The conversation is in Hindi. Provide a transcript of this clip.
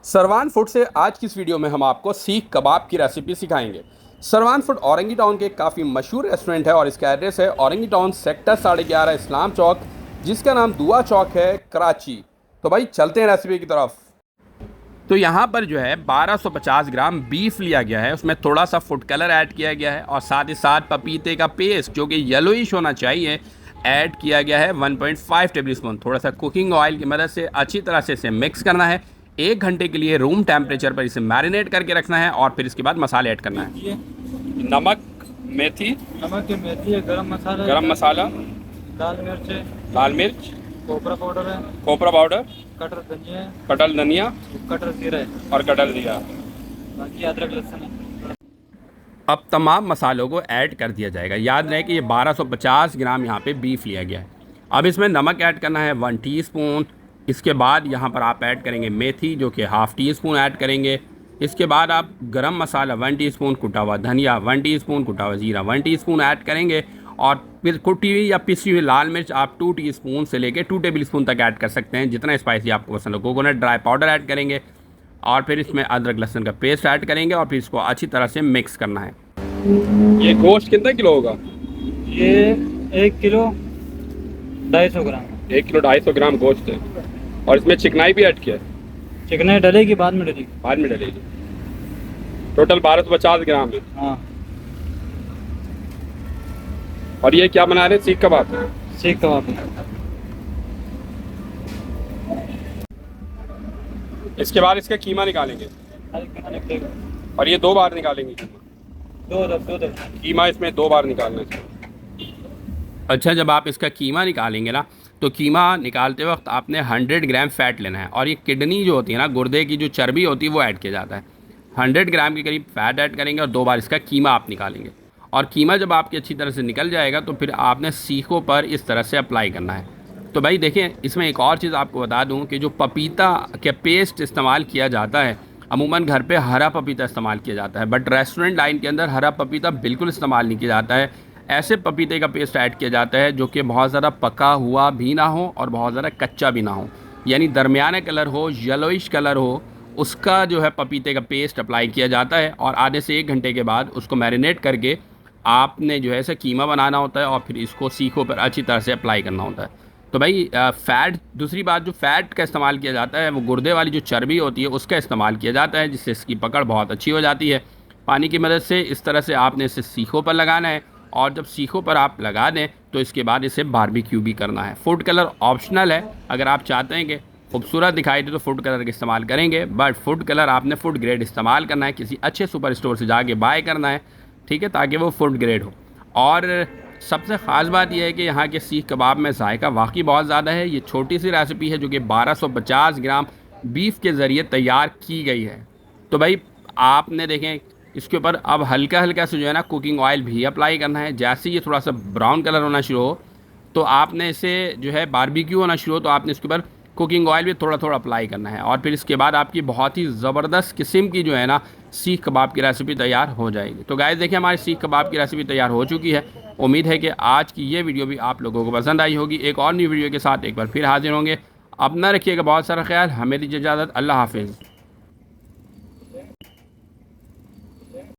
सरवान फूड से आज की इस वीडियो में हम आपको सीख कबाब की रेसिपी सिखाएंगे। सरवान फूड औरंगी टाउन के काफ़ी मशहूर रेस्टोरेंट है और इसका एड्रेस है औरंगी टाउन सेक्टर 11.5 इस्लाम चौक, जिसका नाम दुआ चौक है, कराची। तो भाई चलते हैं रेसिपी की तरफ। तो यहाँ पर जो है 1250 ग्राम बीफ लिया गया है, उसमें थोड़ा सा फूड कलर ऐड किया गया है और साथ ही साथ पपीते का पेस्ट जो कि येलोइश होना चाहिए ऐड किया गया है 1.5 टेबल स्पून। थोड़ा सा कुकिंग ऑयल की मदद से अच्छी तरह से इसे मिक्स करना है। 1 घंटे के लिए रूम टेम्परेचर पर इसे मैरिनेट करके रखना है और फिर इसके बाद मसाले ऐड करना है। नमक, मेथी, मेथी है, गरम मसाला, लाल मिर्च है, लाल मिर्च, कोपरा पाउडर है, कोपरा पाउडर, कटर धनिया है, कटल धनिया कटर जीरा है, और कटल जीरा। बाकी अदरक लहसुन है। अब तमाम मसालों को ऐड कर दिया जाएगा। याद रहे कि ये 1250 ग्राम यहाँ पे बीफ लिया गया है। अब इसमें नमक ऐड करना है 1 टीस्पून। इसके बाद यहाँ पर आप ऐड करेंगे मेथी जो कि ½ टीस्पून ऐड करेंगे। इसके बाद आप गरम मसाला 1 टीस्पून, कुटा हुआ धनिया 1 टीस्पून, कुटा हुआ जीरा 1 टीस्पून ऐड करेंगे और फिर कुटी हुई या पिसी हुई लाल मिर्च आप 2 टीस्पून से लेकर 2 टेबल स्पून तक ऐड कर सकते हैं, जितना स्पाइसी आपको पसंद हो। कोकोनट ड्राई पाउडर ऐड करेंगे और फिर इसमें अदरक लहसुन का पेस्ट ऐड करेंगे और फिर इसको अच्छी तरह से मिक्स करना है। ये गोश्त कितना किलो होगा? ये 1 किलो 250 ग्राम। 1 किलो 250 ग्राम गोश्त है और इसमें चिकनाई भी ऐड किया है। चिकनाई डलेगी, बाद में डलेगी। बाद में डलेगी। टोटल 1250 ग्राम है। हाँ, और ये क्या बना रहे हैं? सीख कबाब। सीख कबाब। इसके बाद इसका कीमा निकालेंगे और ये 2 बार निकालेंगे कीमा। दो कीमा इसमें 2 बार निकालना है। अच्छा, जब आप इसका कीमा निकालेंगे ना, तो कीमा निकालते वक्त आपने 100 ग्राम फ़ैट लेना है और ये किडनी जो होती है ना, गुर्दे की जो चर्बी होती है वो ऐड किया जाता है। 100 ग्राम के करीब फ़ैट ऐड करेंगे और 2 बार इसका कीमा आप निकालेंगे। और कीमा जब आपकी अच्छी तरह से निकल जाएगा तो फिर आपने सीखों पर इस तरह से अप्लाई करना है। तो भाई देखें, इसमें एक और चीज़ आपको बता दूं कि जो पपीता के पेस्ट इस्तेमाल किया जाता है, अमूमन घर पे हरा पपीता इस्तेमाल किया जाता है, बट रेस्टोरेंट लाइन के अंदर हरा पपीता बिल्कुल इस्तेमाल नहीं किया जाता है। ऐसे पपीते का पेस्ट ऐड किया जाता है जो कि बहुत ज़्यादा पका हुआ भी ना हो और बहुत ज़्यादा कच्चा भी ना हो, यानी दरमियाना कलर हो, येलोइश कलर हो, उसका जो है पपीते का पेस्ट अप्लाई किया जाता है। और आधे से 1 घंटे के बाद उसको मैरिनेट करके आपने जो है ऐसा कीमा बनाना होता है और फिर इसको सीखों पर अच्छी तरह से अप्लाई करना होता है। तो भाई फ़ैट, दूसरी बात जो फ़ैट का इस्तेमाल किया जाता है वो गुर्दे वाली जो चर्बी होती है उसका इस्तेमाल किया जाता है, जिससे इसकी पकड़ बहुत अच्छी हो जाती है। पानी की मदद से इस तरह से आपने इसे सीखों पर लगाना है और जब सीखों पर आप लगा दें तो इसके बाद इसे बारबेक्यू भी करना है। फूड कलर ऑप्शनल है, अगर आप चाहते हैं कि खूबसूरत दिखाई दे तो फूड कलर का इस्तेमाल करेंगे, बट फूड कलर आपने फूड ग्रेड इस्तेमाल करना है, किसी अच्छे सुपर स्टोर से जाके बाय करना है, ठीक है, ताकि वो फूड ग्रेड हो। और सबसे ख़ास बात यह है कि यहाँ के सीख कबाब में जायका वाकई बहुत ज़्यादा है। ये छोटी सी रेसिपी है जो कि 1250 ग्राम बीफ के ज़रिए तैयार की गई है। तो भाई आपने देखें, इसके ऊपर अब हल्का हल्का से जो है ना कुकिंग ऑयल भी अप्लाई करना है। जैसे ये थोड़ा सा ब्राउन कलर होना शुरू हो तो आपने इसे जो है बारबेक्यू होना शुरू हो तो आपने इसके ऊपर कुकिंग ऑयल भी थोड़ा थोड़ा अप्लाई करना है और फिर इसके बाद आपकी बहुत ही ज़बरदस्त किस्म की जो है ना सीख कबाब की रेसिपी तैयार हो जाएगी। तो गाइस देखिए, हमारी सीख कबाब की रेसिपी तैयार हो चुकी है। उम्मीद है कि आज की ये वीडियो भी आप लोगों को पसंद आई होगी। एक और न्यू वीडियो के साथ एक बार फिर हाजिर होंगे। अपना रखिएगा बहुत सारा ख्याल। हमें दीजिए इजाज़त। अल्लाह हाफिज़।